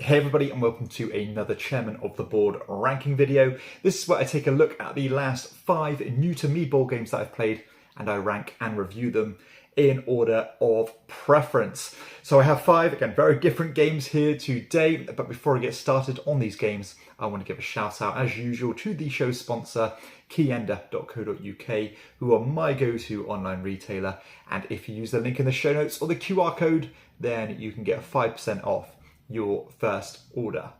Hey everybody, and welcome to another Chairman of the Board ranking video. This is where I take a look at the last 5 new to me board games that I've played and I rank and review them in order of preference. So I have 5, again, very different games here today, but before I get started on these games, I want to give a shout out as usual to the show's sponsor, keyender.co.uk, who are my go-to online retailer, and if you use the link in the show notes or the QR code, then you can get 5% off your first order.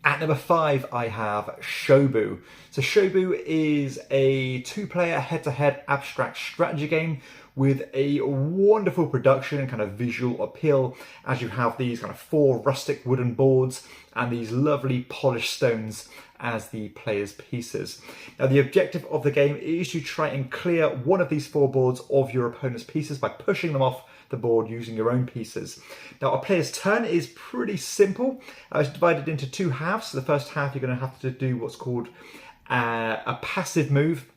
At number 5, I have Shobu. So Shobu is a 2-player head-to-head abstract strategy game with a wonderful production and kind of visual appeal, as you have these kind of 4 rustic wooden boards and these lovely polished stones as the player's pieces. Now the objective of the game is to try and clear one of these 4 boards of your opponent's pieces by pushing them off the board using your own pieces. Now a player's turn is pretty simple. It's divided into 2 halves. So the first half you're going to have to do what's called a passive move,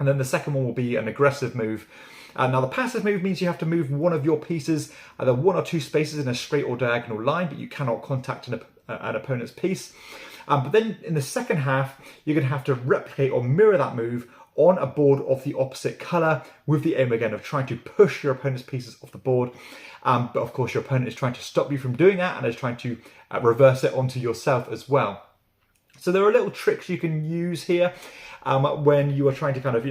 and then the second one will be an aggressive move. Now the passive move means you have to move one of your pieces either 1 or 2 spaces in a straight or diagonal line, but you cannot contact an opponent's piece. But then in the second half, you're going to have to replicate or mirror that move on a board of the opposite colour, with the aim again of trying to push your opponent's pieces off the board. But of course your opponent is trying to stop you from doing that and is trying to reverse it onto yourself as well. So there are little tricks you can use here when you are trying to kind of,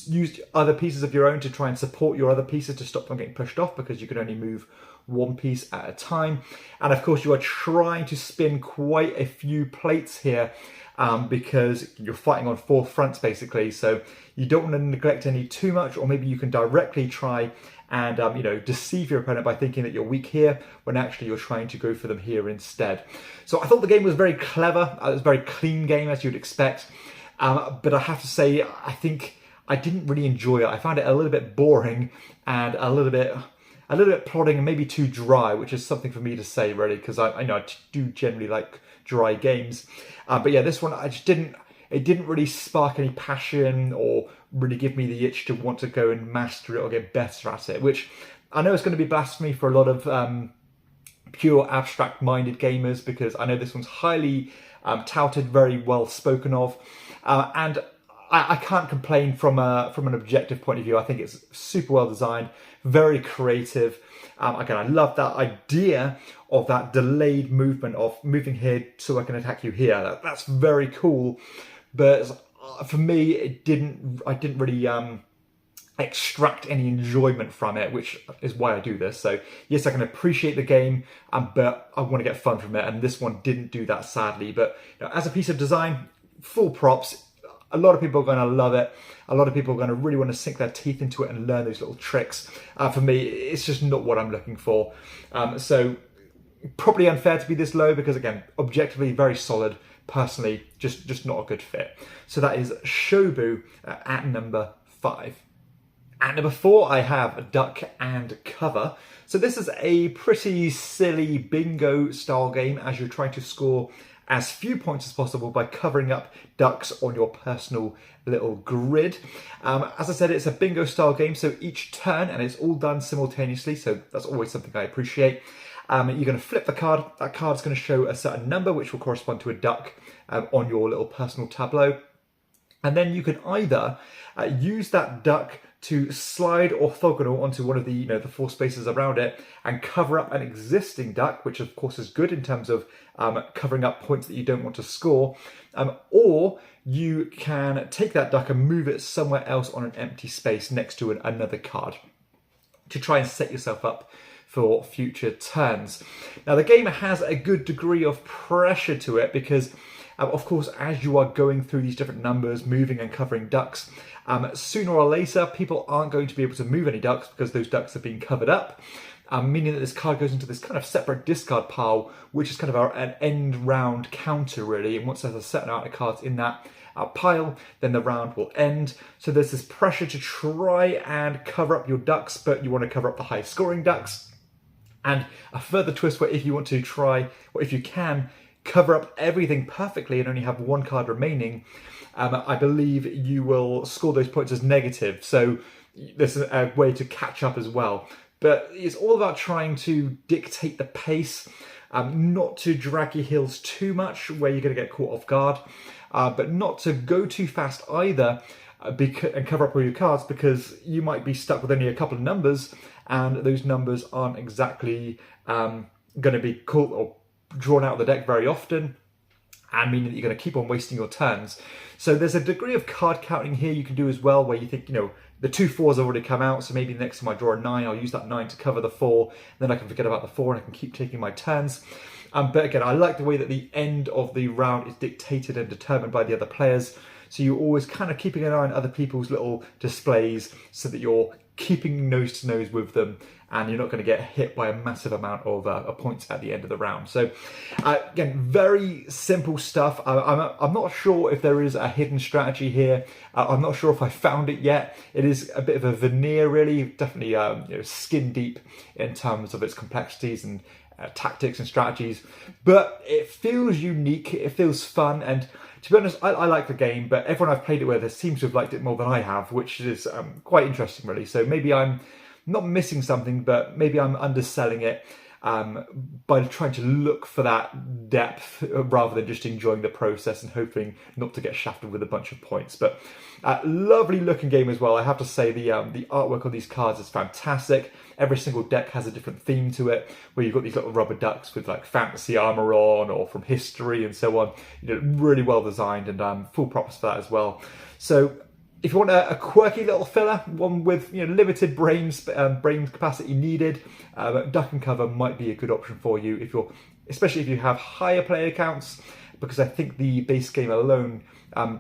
use other pieces of your own to try and support your other pieces to stop them getting pushed off, because you can only move one piece at a time. And of course you are trying to spin quite a few plates here, because you're fighting on 4 fronts basically, so you don't want to neglect any too much, or maybe you can directly try and deceive your opponent by thinking that you're weak here when actually you're trying to go for them here instead. So I thought the game was very clever. It was a very clean game, as you'd expect, but I have to say I think I didn't really enjoy it. I found it a little bit boring and a little bit plodding and maybe too dry, which is something for me to say really, because I know I do generally like dry games. But yeah, this one it didn't really spark any passion or really give me the itch to want to go and master it or get better at it, which I know is going to be blasphemy for a lot of pure abstract minded gamers, because I know this one's highly touted, very well spoken of, and I can't complain from an objective point of view. I think it's super well designed, very creative. Again, I love that idea of that delayed movement of moving here so I can attack you here. That's very cool. But for me, I didn't really extract any enjoyment from it, which is why I do this. So yes, I can appreciate the game, but I want to get fun from it. And this one didn't do that, sadly. But as a piece of design, full props. A lot of people are going to love it. A lot of people are going to really want to sink their teeth into it and learn those little tricks. For me, it's just not what I'm looking for. So probably unfair to be this low, because again, objectively very solid. Personally, just not a good fit. So that is Shobu at number 5. At number 4, I have Duck and Cover. So this is a pretty silly bingo style game, as you're trying to score as few points as possible by covering up ducks on your personal little grid. As I said, it's a bingo style game, so each turn, and it's all done simultaneously, so that's always something I appreciate. You're going to flip the card. That card's going to show a certain number, which will correspond to a duck on your little personal tableau. And then you can either use that duck to slide orthogonal onto one of the the 4 spaces around it and cover up an existing duck, which of course is good in terms of covering up points that you don't want to score, or you can take that duck and move it somewhere else on an empty space next to another card to try and set yourself up for future turns. Now the game has a good degree of pressure to it, because of course, as you are going through these different numbers, moving and covering ducks, sooner or later, people aren't going to be able to move any ducks because those ducks have been covered up, meaning that this card goes into this kind of separate discard pile, which is kind of an end round counter, really. And once there's a certain amount of cards in that pile, then the round will end. So there's this pressure to try and cover up your ducks, but you want to cover up the high scoring ducks. And a further twist where if you want to try, or if you can, cover up everything perfectly and only have 1 card remaining, I believe you will score those points as negative. So there's a way to catch up as well. But it's all about trying to dictate the pace not to drag your heels too much where you're going to get caught off guard, but not to go too fast either and cover up all your cards, because you might be stuck with only a couple of numbers and those numbers aren't exactly going to be caught or drawn out of the deck very often, and meaning that you're going to keep on wasting your turns. So there's a degree of card counting here you can do as well, where you think, the 2 4s have already come out, so maybe next time I draw a 9, I'll use that 9 to cover the 4, then I can forget about the 4 and I can keep taking my turns. But again, I like the way that the end of the round is dictated and determined by the other players. So you're always kind of keeping an eye on other people's little displays so that you're keeping nose to nose with them and you're not going to get hit by a massive amount of points at the end of the round. So again, very simple stuff. I'm not sure if there is a hidden strategy here. I'm not sure if I found it yet. It is a bit of a veneer, really, definitely skin deep in terms of its complexities and tactics and strategies, but it feels unique, it feels fun, and to be honest, I like the game, but everyone I've played it with seems to have liked it more than I have, which is quite interesting, really. So maybe I'm not missing something, but maybe I'm underselling it by trying to look for that depth rather than just enjoying the process and hoping not to get shafted with a bunch of points. But lovely looking game as well. I have to say the artwork on these cards is fantastic. Every single deck has a different theme to it, where you've got these little rubber ducks with like fantasy armor on or from history and so on. Really well designed, and full props for that as well. So if you want a quirky little filler, one with limited brain capacity needed, Duck and Cover might be a good option for you, especially if you have higher player counts, because I think the base game alone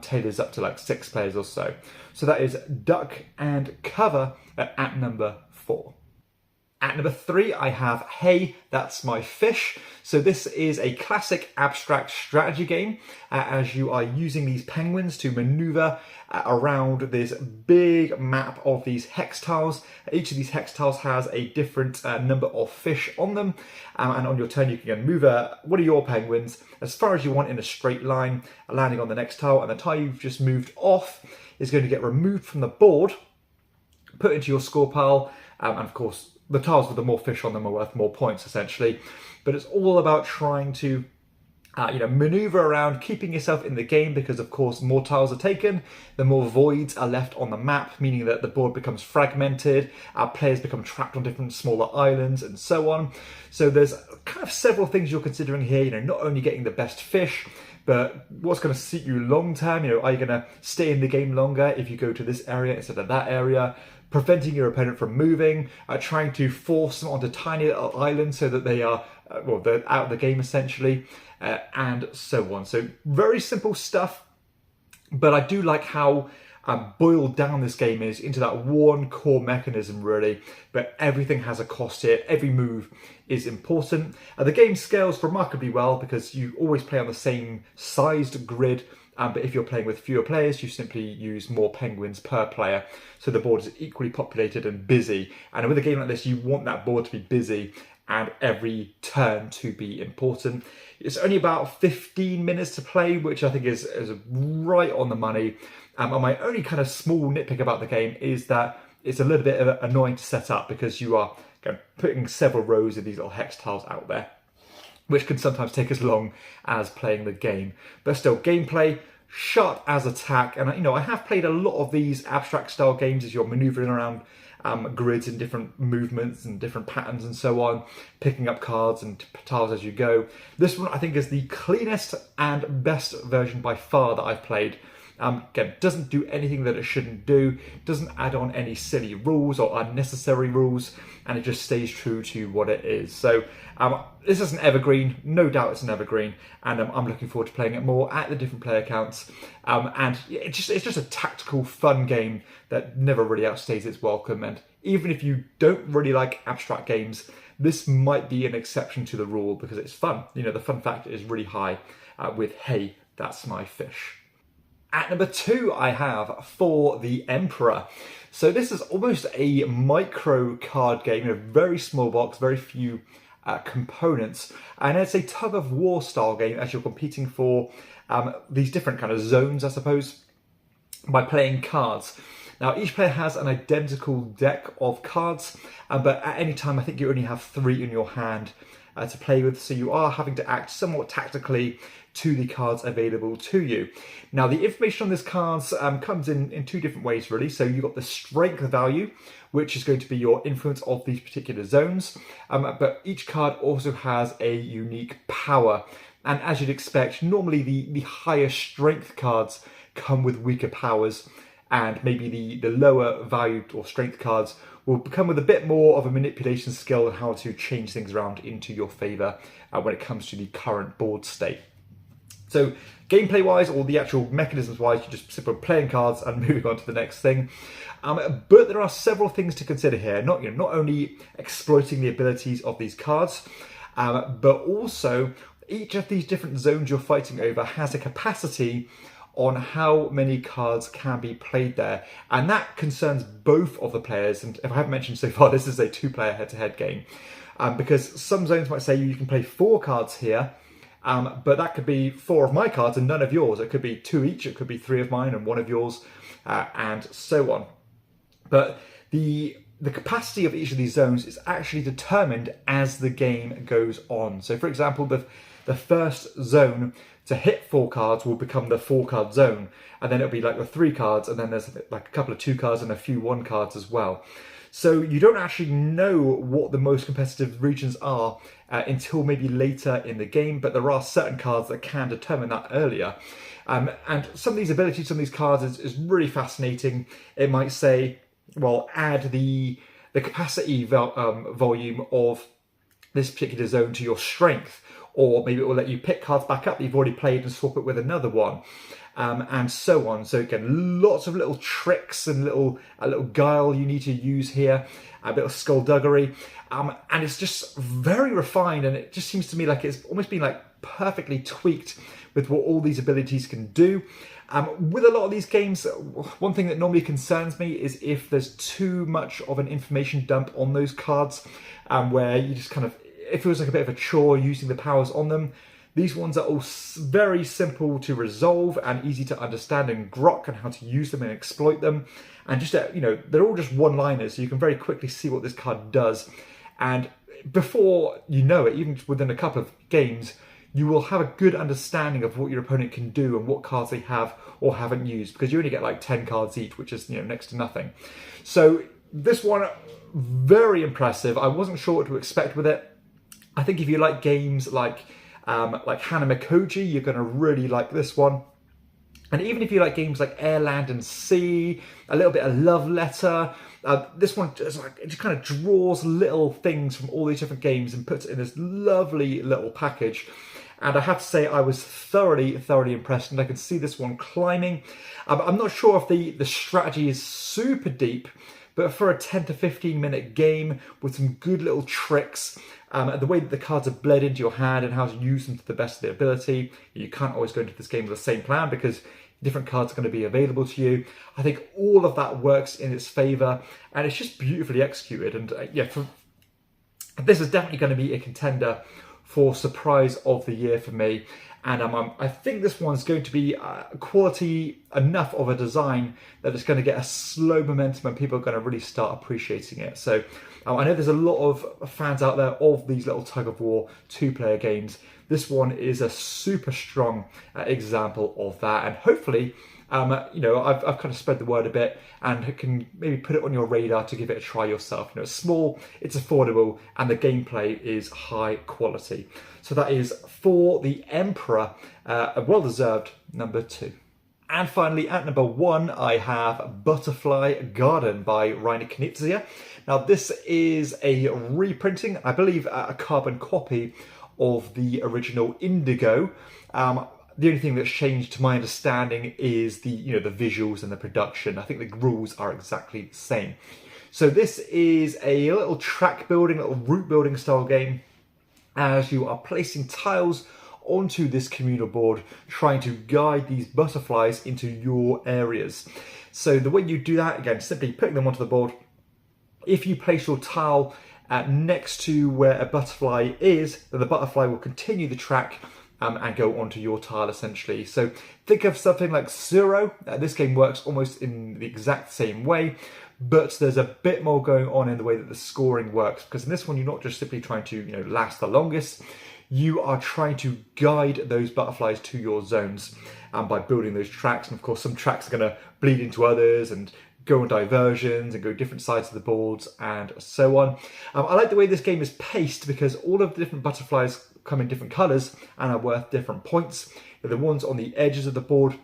tailors up to like 6 players or so. So that is Duck and Cover at number 4. At number 3, I have Hey, That's My Fish. So this is a classic abstract strategy game, as you are using these penguins to maneuver around this big map of these hex tiles. Each of these hex tiles has a different number of fish on them, and on your turn you can move one of your penguins as far as you want in a straight line, landing on the next tile, and the tile you've just moved off is going to get removed from the board, put into your score pile, and of course the tiles with the more fish on them are worth more points, essentially. But it's all about trying to maneuver around, keeping yourself in the game, because of course more tiles are taken, the more voids are left on the map, meaning that the board becomes fragmented, our players become trapped on different smaller islands and so on. So there's kind of several things you're considering here, not only getting the best fish, but what's going to suit you long term. Are you going to stay in the game longer if you go to this area instead of that area? Preventing your opponent from moving, trying to force them onto tiny little islands so that they are, they're out of the game essentially, and so on. So very simple stuff, but I do like how boiled down this game is into that one core mechanism, really. But everything has a cost here. Every move is important. The game scales remarkably well because you always play on the same sized grid. But if you're playing with fewer players, you simply use more penguins per player. So the board is equally populated and busy. And with a game like this, you want that board to be busy and every turn to be important. It's only about 15 minutes to play, which I think is right on the money. And my only kind of small nitpick about the game is that it's a little bit annoying to set up, because you are putting several rows of these little hex tiles out there, which can sometimes take as long as playing the game. But still, gameplay, sharp as a tack. And I have played a lot of these abstract style games as you're maneuvering around grids and different movements and different patterns and so on, picking up cards and tiles as you go. This one I think is the cleanest and best version by far that I've played. Again, doesn't do anything that it shouldn't do, doesn't add on any silly rules or unnecessary rules, and it just stays true to what it is. So this is an evergreen, no doubt it's an evergreen, and I'm looking forward to playing it more at the different player counts. And it's just a tactical, fun game that never really outstays its welcome. And even if you don't really like abstract games, this might be an exception to the rule because it's fun. The fun factor is really high with Hey, That's My Fish. At number 2, I have For the Emperor. So this is almost a micro card game in a very small box, very few components, and it's a tug of war style game as you're competing for these different kind of zones, I suppose, by playing cards. Now each player has an identical deck of cards, but at any time I think you only have 3 in your hand to play with, so you are having to act somewhat tactically to the cards available to you. Now, the information on this cards comes in two different ways, really. So you've got the strength value, which is going to be your influence of these particular zones, but each card also has a unique power. And as you'd expect, normally the higher strength cards come with weaker powers, and maybe the lower valued or strength cards will come with a bit more of a manipulation skill and how to change things around into your favour when it comes to the current board state. So gameplay wise, or the actual mechanisms wise, you're just simply playing cards and moving on to the next thing. But there are several things to consider here. Not only exploiting the abilities of these cards, but also each of these different zones you're fighting over has a capacity on how many cards can be played there. And that concerns both of the players. And if I haven't mentioned so far, this is a 2-player head-to-head game. Because some zones might say you can play 4 cards here, but that could be 4 of my cards and none of yours. It could be 2 each, it could be 3 of mine and 1 of yours, and so on. But the capacity of each of these zones is actually determined as the game goes on. So for example, the first zone to hit 4 cards will become the 4-card zone, and then it'll be like the 3 cards, and then there's like a couple of 2 cards and a few 1 cards as well. So you don't actually know what the most competitive regions are until maybe later in the game, but there are certain cards that can determine that earlier. And some of these abilities on these cards is really fascinating. It might say, well, add the capacity volume of this particular zone to your strength, or maybe it will let you pick cards back up that you've already played and swap it with another one, and so on. So again, lots of little tricks and a little guile you need to use here, a bit of skullduggery, and it's just very refined, and it just seems to me like it's almost been like perfectly tweaked with what all these abilities can do. With a lot of these games, one thing that normally concerns me is if there's too much of an information dump on those cards, where you just kind of, it feels like a bit of a chore using the powers on them. These ones are all very simple to resolve and easy to understand and grok and how to use them and exploit them. And just, they're all just one-liners, so you can very quickly see what this card does. And before you know it, even within a couple of games, you will have a good understanding of what your opponent can do and what cards they have or haven't used, because you only get like 10 cards each, which is next to nothing. So this one, very impressive. I wasn't sure what to expect with it. I think if you like games like Hanamikoji, you're going to really like this one. And even if you like games like Air, Land and Sea, a little bit of Love Letter, this one just kind of draws little things from all these different games and puts it in this lovely little package. And I have to say, I was thoroughly impressed, and I can see this one climbing. I'm not sure if the strategy is super deep, but for a 10 to 15 minute game with some good little tricks, the way that the cards are bled into your hand and how to use them to the best of their ability, you can't always go into this game with the same plan because different cards are going to be available to you. I think all of that works in its favour, and it's just beautifully executed. And this is definitely going to be a contender for surprise of the year for me. And I think this one's going to be quality enough of a design that it's going to get a slow momentum and people are going to really start appreciating it. So I know there's a lot of fans out there of these little tug-of-war 2-player games. This one is a super strong example of that, and hopefully I've kind of spread the word a bit and can maybe put it on your radar to give it a try yourself. It's small, it's affordable, and the gameplay is high quality. So that is For the Emperor, a well-deserved number 2. And finally, at number 1, I have Butterfly Garden by Rainer Knizia. Now, this is a reprinting, I believe a carbon copy of the original Indigo. The only thing that's changed, to my understanding, is the visuals and the production. I think the rules are exactly the same. So this is a little track building, little route building style game, as you are placing tiles onto this communal board, trying to guide these butterflies into your areas. So the way you do that, again, simply putting them onto the board. If you place your tile next to where a butterfly is, then the butterfly will continue the track and go onto your tile essentially. So think of something like Zero. This game works almost in the exact same way, but there's a bit more going on in the way that the scoring works, because in this one you're not just simply trying to last the longest, you are trying to guide those butterflies to your zones by building those tracks. And of course some tracks are going to bleed into others and go on diversions and go different sides of the boards and so on. I like the way this game is paced because all of the different butterflies come in different colours and are worth different points. The ones on the edges of the board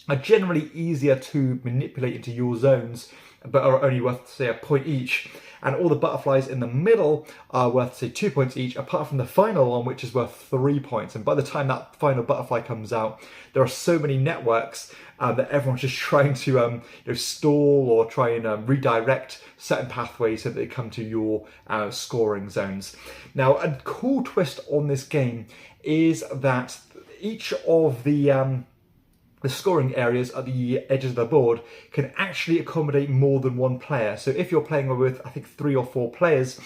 are generally easier to manipulate into your zones, but are only worth, say, a point each. And all the butterflies in the middle are worth, say, 2 points each, apart from the final one, which is worth 3 points. And by the time that final butterfly comes out, there are so many networks that everyone's just trying to stall or try and redirect certain pathways so that they come to your scoring zones. Now, a cool twist on this game is that each of the scoring areas at the edges of the board can actually accommodate more than one player. So if you're playing with, I think, 3 or 4 players,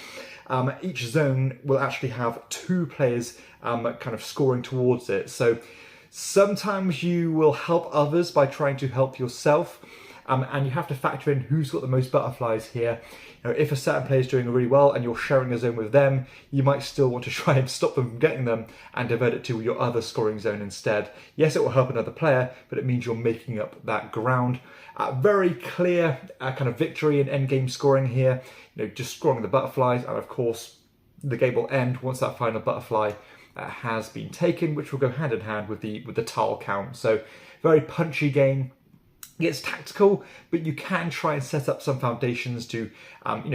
each zone will actually have 2 players kind of scoring towards it. So sometimes you will help others by trying to help yourself, and you have to factor in who's got the most butterflies here. If a certain player is doing really well and you're sharing a zone with them, you might still want to try and stop them from getting them and divert it to your other scoring zone instead. Yes, it will help another player, but it means you're making up that ground. Very clear kind of victory and end game scoring here. Just scoring the butterflies, and of course the game will end once that final butterfly has been taken, which will go hand in hand with the tile count. So very punchy game. It's tactical, but you can try and set up some foundations to,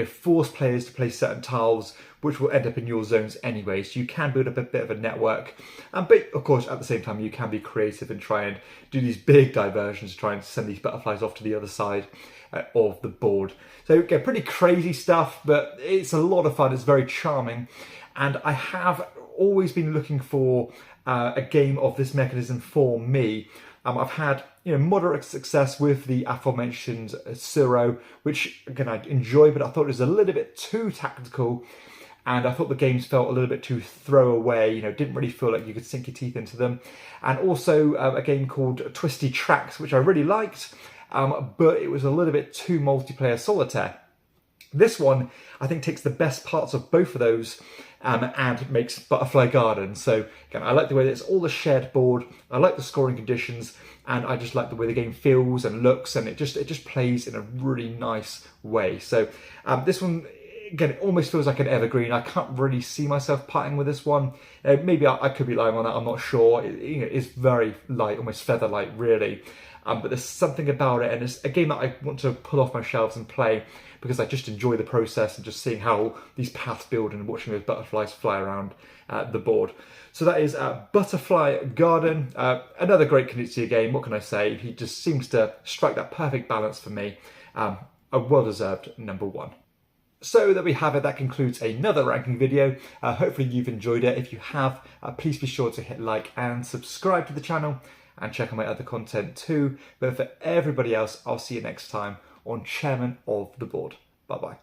force players to play certain tiles, which will end up in your zones anyway. So you can build up a bit of a network. But of course, at the same time, you can be creative and try and do these big diversions to try and send these butterflies off to the other side of the board. So again, pretty crazy stuff, but it's a lot of fun. It's very charming. And I have always been looking for a game of this mechanism for me. I've had moderate success with the aforementioned Zero, which again I enjoy, but I thought it was a little bit too tactical, and I thought the games felt a little bit too throwaway. Didn't really feel like you could sink your teeth into them. And also a game called Twisty Tracks, which I really liked, but it was a little bit too multiplayer solitaire. This one, I think, takes the best parts of both of those and makes Butterfly Garden. So again, I like the way that it's all a shared board. I like the scoring conditions, and I just like the way the game feels and looks, and it just plays in a really nice way. So this one, again, it almost feels like an evergreen. I can't really see myself parting with this one. Maybe I could be lying on that, I'm not sure. It's very light, almost feather light, really. But there's something about it, and it's a game that I want to pull off my shelves and play, because I just enjoy the process and just seeing how these paths build and watching those butterflies fly around the board. So that is Butterfly Garden, another great Knizia game. What can I say? He just seems to strike that perfect balance for me. A well-deserved #1. So there we have it. That concludes another ranking video. Hopefully you've enjoyed it. If you have, please be sure to hit like and subscribe to the channel, and check out my other content too. But for everybody else, I'll see you next time on Chairman of the Board. Bye bye.